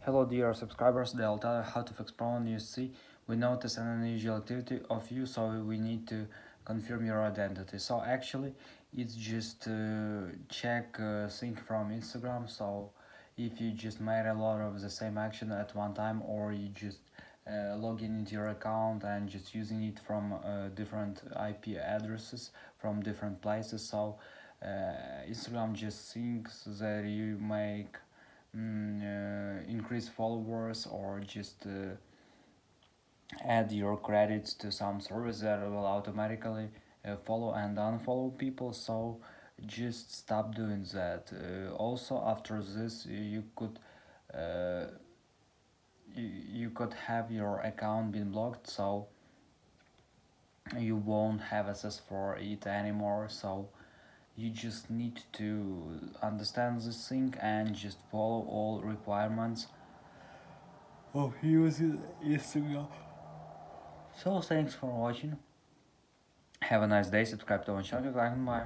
Hello dear subscribers, they'll tell you how to fix problem you see. We notice an unusual activity of you, so we need to confirm your identity. So actually, it's just check thing from Instagram. So if you just made a lot of the same action at one time, or you just log in into your account and just using it from different IP addresses from different places. So Instagram just thinks that you make increase followers or just add your credits to some service that will automatically follow and unfollow people. So just stop doing that. Also after this uh, you could have your account been blocked, so you won't have access for it anymore. So you just need to understand this thing and just follow all requirements of using Instagram. So thanks for watching. Have a nice day. Subscribe to our channel. Bye.